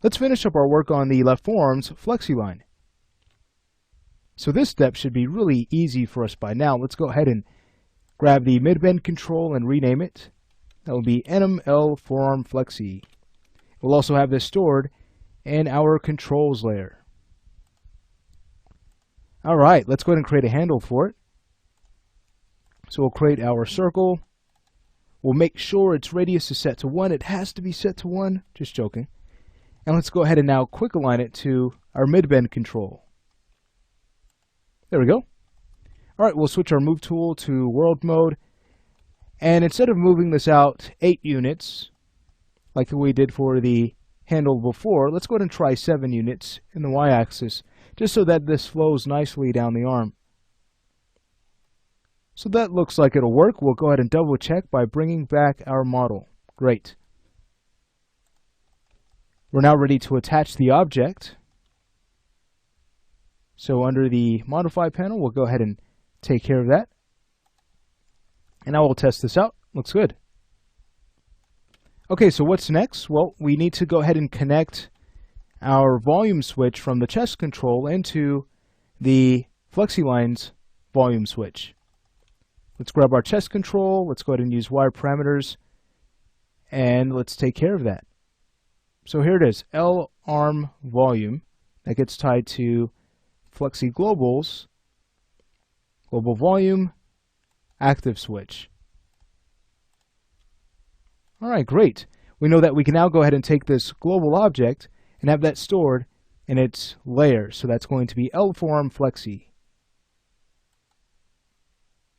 Let's finish up our work on the left forearm's Flexi Line. So this step should be really easy for us by now. Let's go ahead and grab the mid-bend control and rename it. That will be NML forearm Flexi. We'll also have this stored in our controls layer. All right, let's go ahead and create a handle for it. So we'll create our circle. We'll make sure its radius is set to 1. It has to be set to 1. Just joking. And let's go ahead and now quick align it to our mid-bend control. There we go. All right, we'll switch our move tool to world mode. And instead of moving this out 8 units, like we did for the handle before, let's go ahead and try 7 units in the y-axis, just so that this flows nicely down the arm. So that looks like it'll work. We'll go ahead and double check by bringing back our model. Great. We're now ready to attach the object. So under the Modify panel, we'll go ahead and take care of that. And now we'll test this out. Looks good. Okay, so what's next? Well, we need to go ahead and connect our volume switch from the chest control into the Flexi Line's volume switch. Let's grab our chest control. Let's go ahead and use wire parameters. And let's take care of that. So here it is, L arm volume. That gets tied to Flexi Global's global volume active switch. All right, great. We know that we can now go ahead and take this global object and have that stored in its layer. So that's going to be L forearm Flexi.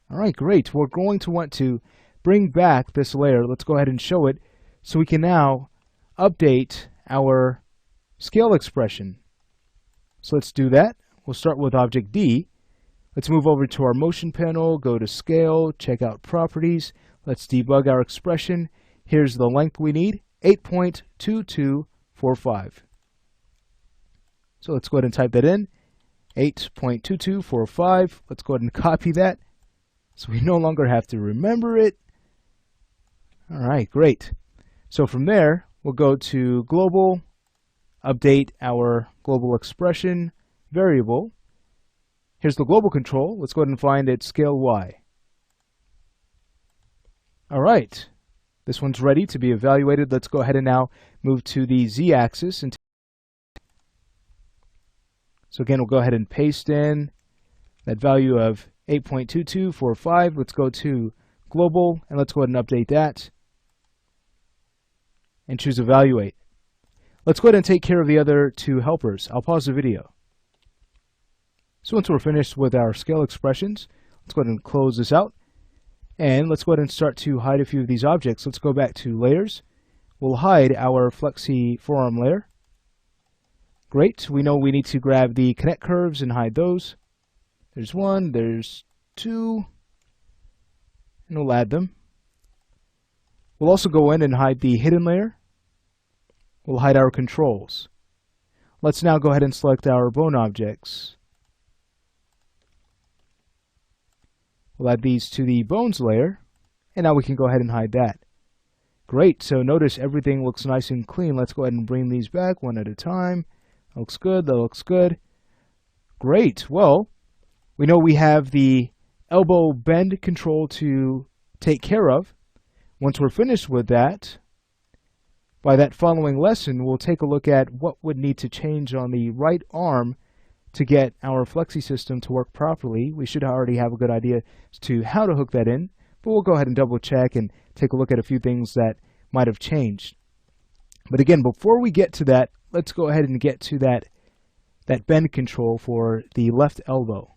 All right, great. We're going to want to bring back this layer. Let's go ahead and show it so we can now update our scale expression. So let's do that. We'll start with object D. Let's move over to our motion panel, go to scale, check out properties. Let's debug our expression. Here's the length we need, 8.2245. So let's go ahead and type that in, 8.2245. Let's go ahead and copy that so we no longer have to remember it. All right, great. So from there, we'll go to global, update our global expression variable. Here's the global control. Let's go ahead and find its scale Y. All right, this one's ready to be evaluated. Let's go ahead and now move to the Z-axis. So again, we'll go ahead and paste in that value of 8.2245. Let's go to global, and let's go ahead and update that. And choose evaluate. Let's go ahead and take care of the other 2 helpers. I'll pause the video. So once we're finished with our scale expressions, let's go ahead and close this out. And let's go ahead and start to hide a few of these objects. Let's go back to layers. We'll hide our Flexi forearm layer. Great. We know we need to grab the connect curves and hide those. There's 1, there's 2, and we'll add them. We'll also go in and hide the hidden layer. We'll hide our controls. Let's now go ahead and select our bone objects. We'll add these to the bones layer, and now we can go ahead and hide that. Great, so notice everything looks nice and clean. Let's go ahead and bring these back one at a time. That looks good, that looks good. Great, well, we know we have the elbow bend control to take care of. Once we're finished with that, by that following lesson, we'll take a look at what would need to change on the right arm to get our Flexi system to work properly. We should already have a good idea as to how to hook that in, but we'll go ahead and double check and take a look at a few things that might have changed. But again, before we get to that, let's go ahead and get to that bend control for the left elbow.